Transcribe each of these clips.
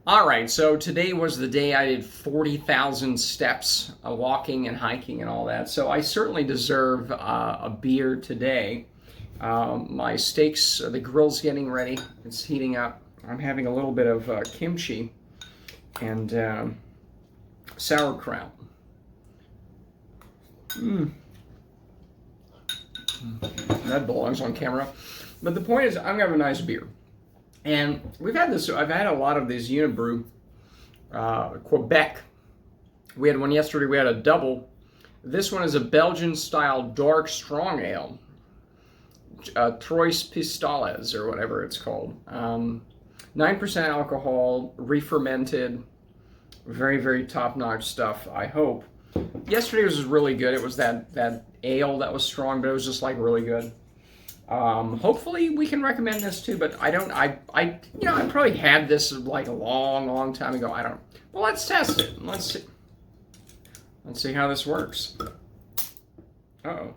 All right, so today was the day I did 40,000 steps, walking and hiking and all that. So I certainly deserve a beer today. My steaks, the grill's getting ready. It's heating up. I'm having a little bit of kimchi and sauerkraut. That belongs on camera. But the point is, I'm gonna have a nice beer. And we've had this, I've had a lot of these Unibroue, Quebec. We had one yesterday, we had a double. This one is a Belgian-style dark strong ale. Trois Pistoles, or whatever it's called. 9% alcohol, re-fermented, very, very top-notch stuff, I hope. Yesterday was really good. It was that ale that was strong, but it was just like really good. Hopefully we can recommend this too, but I probably had this like a long time ago. I don't. Well, let's test it. Let's see how this works. Uh-oh.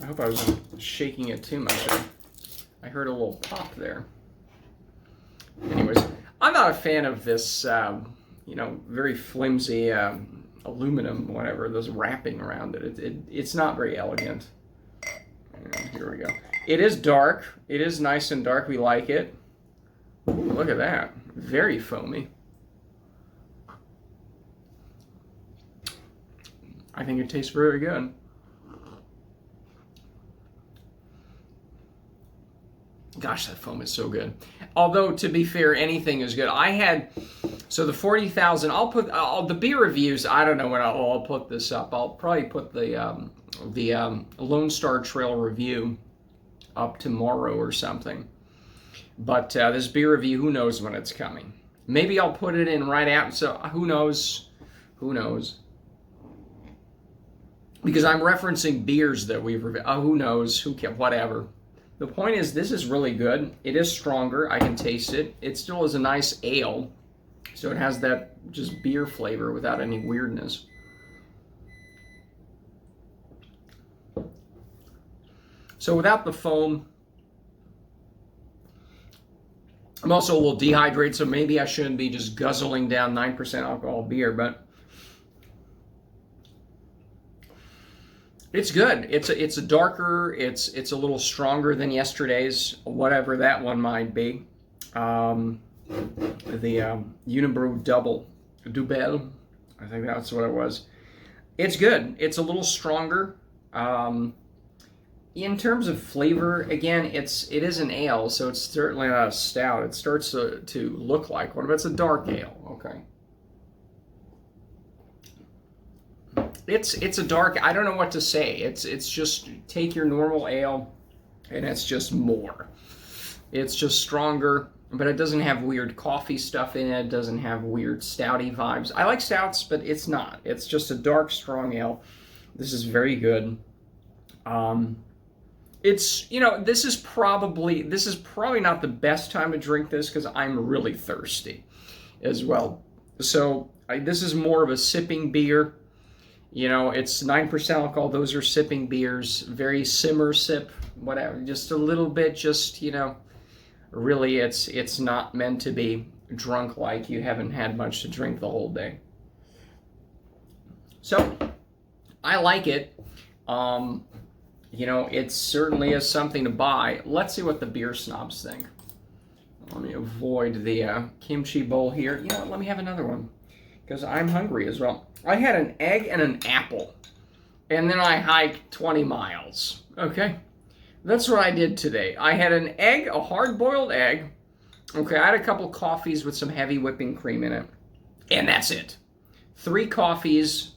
I hope I wasn't shaking it too much. I heard a little pop there. Anyways, I'm not a fan of this, very flimsy aluminum, whatever, those wrapping around it. It's not very elegant. And here we go. It is dark. It is nice and dark. We like it. Ooh, look at that. Very foamy. I think it tastes very good. Gosh, that foam is so good. Although, to be fair, anything is good. So the 40,000, I'll put the beer reviews, I don't know when I'll put this up. I'll probably put the Lone Star Trail review up tomorrow or something. But this beer review, who knows when it's coming. Maybe I'll put it in right out, so who knows? Who knows? Because I'm referencing beers that we've reviewed. Who knows? Who cares? Whatever. The point is, this is really good. It is stronger. I can taste it. It still is a nice ale. So it has that just beer flavor without any weirdness. So without the foam, I'm also a little dehydrated, so maybe I shouldn't be just guzzling down 9% alcohol beer, but it's good. It's a darker, it's a little stronger than yesterday's, whatever that one might be. The Unibroue Double, I think that's what it was. It's good. It's a little stronger. In terms of flavor, again, it is an ale, so it's certainly not a stout. It starts to look like one, but it's a dark ale. Okay. It's a dark. I don't know what to say. It's just take your normal ale, and it's just more. It's just stronger, but it doesn't have weird coffee stuff in it. It doesn't have weird stouty vibes. I like stouts, but it's not. It's just a dark, strong ale. This is very good. This is probably not the best time to drink this because I'm really thirsty as well. So this is more of a sipping beer. It's 9% alcohol. Those are sipping beers. Very simmer sip, whatever. Just a little bit, really it's not meant to be drunk like you haven't had much to drink the whole day. So I like it. It certainly is something to buy. Let's see what the beer snobs think. Let me avoid the kimchi bowl here. You know what? Let me have another one because I'm hungry as well. I had an egg and an apple, and then I hiked 20 miles. Okay? That's what I did today. I had an egg, a hard-boiled egg. Okay, I had a couple coffees with some heavy whipping cream in it, and that's it. 3 coffees.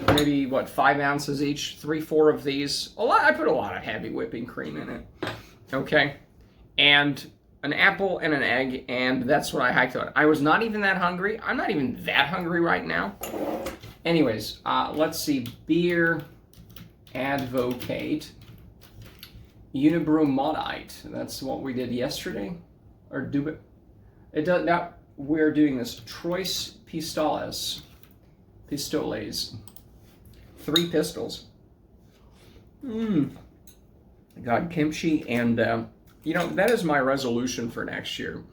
Maybe 5 ounces each, 3-4 of these. I put a lot of heavy whipping cream in it. Okay, and an apple and an egg, and that's what I hiked on. I was not even that hungry. I'm not even that hungry right now. Anyways, let's see. Beer Advocate Unibroue Modite. That's what we did yesterday, or do it. It does now. We're doing this Trois Pistoles. 3 pistols. God, kimchi, and that is my resolution for next year.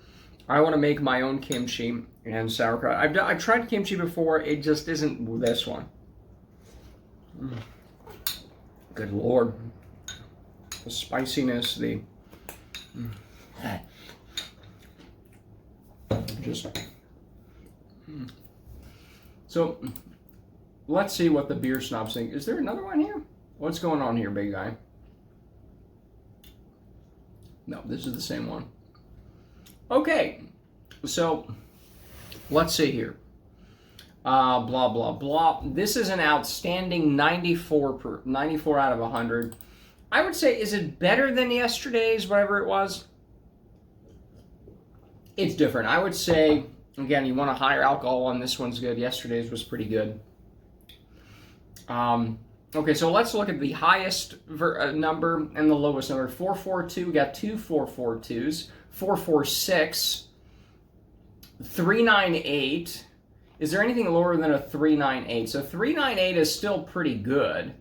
I want to make my own kimchi and sauerkraut. I've tried kimchi before. It just isn't this one. Good Lord. The spiciness, just... So, let's see what the beer snobs think. Is there another one here? What's going on here, big guy? No, this is the same one. Okay, so let's see here. Blah, blah, blah. This is an outstanding 94 out of 100. I would say, is it better than yesterday's, whatever it was? It's different. I would say, again, you want a higher alcohol one. This one's good. Yesterday's was pretty good. Okay, so let's look at the highest number and the lowest number. 442, we got two 442s. 446, 398. Is there anything lower than a 398? So 398 is still pretty good.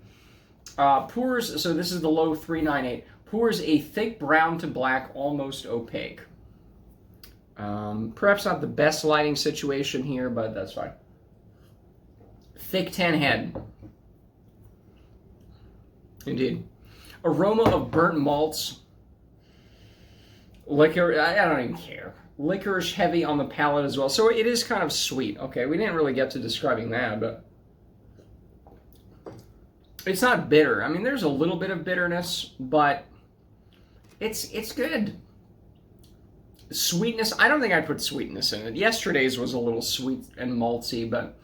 Pours, so this is the low 398. Pours a thick brown to black, almost opaque. Perhaps not the best lighting situation here, but that's fine. Thick 10 head. Indeed. Aroma of burnt malts. Liquor, I don't even care. Licorice heavy on the palate as well. So it is kind of sweet. Okay, we didn't really get to describing that, but it's not bitter. I mean, there's a little bit of bitterness, but it's good. Sweetness, I don't think I'd put sweetness in it. Yesterday's was a little sweet and malty, but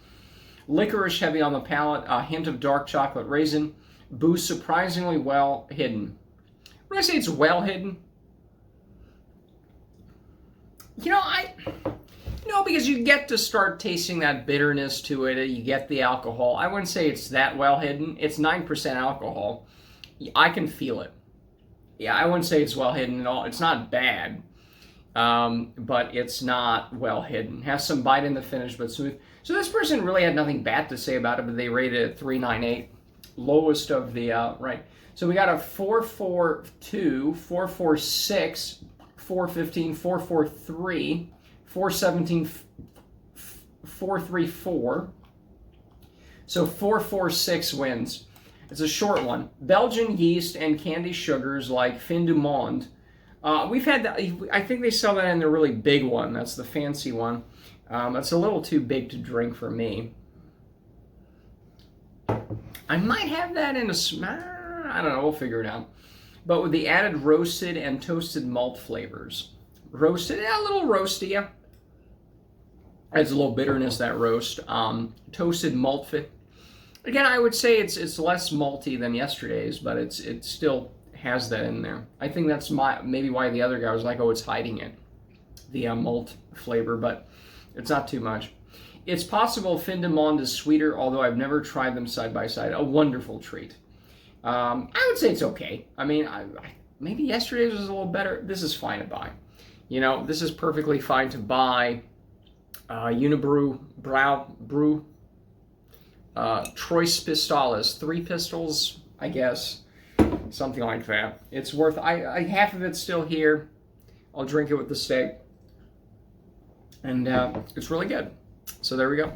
licorice heavy on the palate, a hint of dark chocolate raisin, booze surprisingly well hidden. When I say it's well hidden, because you get to start tasting that bitterness to it. You get the alcohol. I wouldn't say it's that well hidden. It's 9% alcohol. I can feel it. Yeah, I wouldn't say it's well hidden at all. It's not bad, but it's not well hidden. Has some bite in the finish, but smooth. So this person really had nothing bad to say about it, but they rated it 398. Lowest of the, right. So we got a 442, 446, 415, 443, 417, 434. So 446 wins. It's a short one. Belgian yeast and candy sugars like Fin du Monde. We've had that. I think they sell that in the really big one. That's the fancy one. That's a little too big to drink for me. I might have that in I don't know. We'll figure it out. But with the added roasted and toasted malt flavors. Roasted, yeah, a little roasty, yeah. Adds a little bitterness, that roast. Toasted malt fit. Again, I would say it's less malty than yesterday's, but it still has that in there. I think that's maybe why the other guy was like, oh, it's hiding it, the malt flavor, but it's not too much. It's possible Fin du Monde is sweeter, although I've never tried them side by side. A wonderful treat. I would say it's okay. I mean, maybe yesterday's was a little better. This is fine to buy. This is perfectly fine to buy. Unibroue, brew. Trois pistoles, 3 pistols, I guess. Something like that. It's worth, half of it's still here. I'll drink it with the steak. And it's really good. So there we go.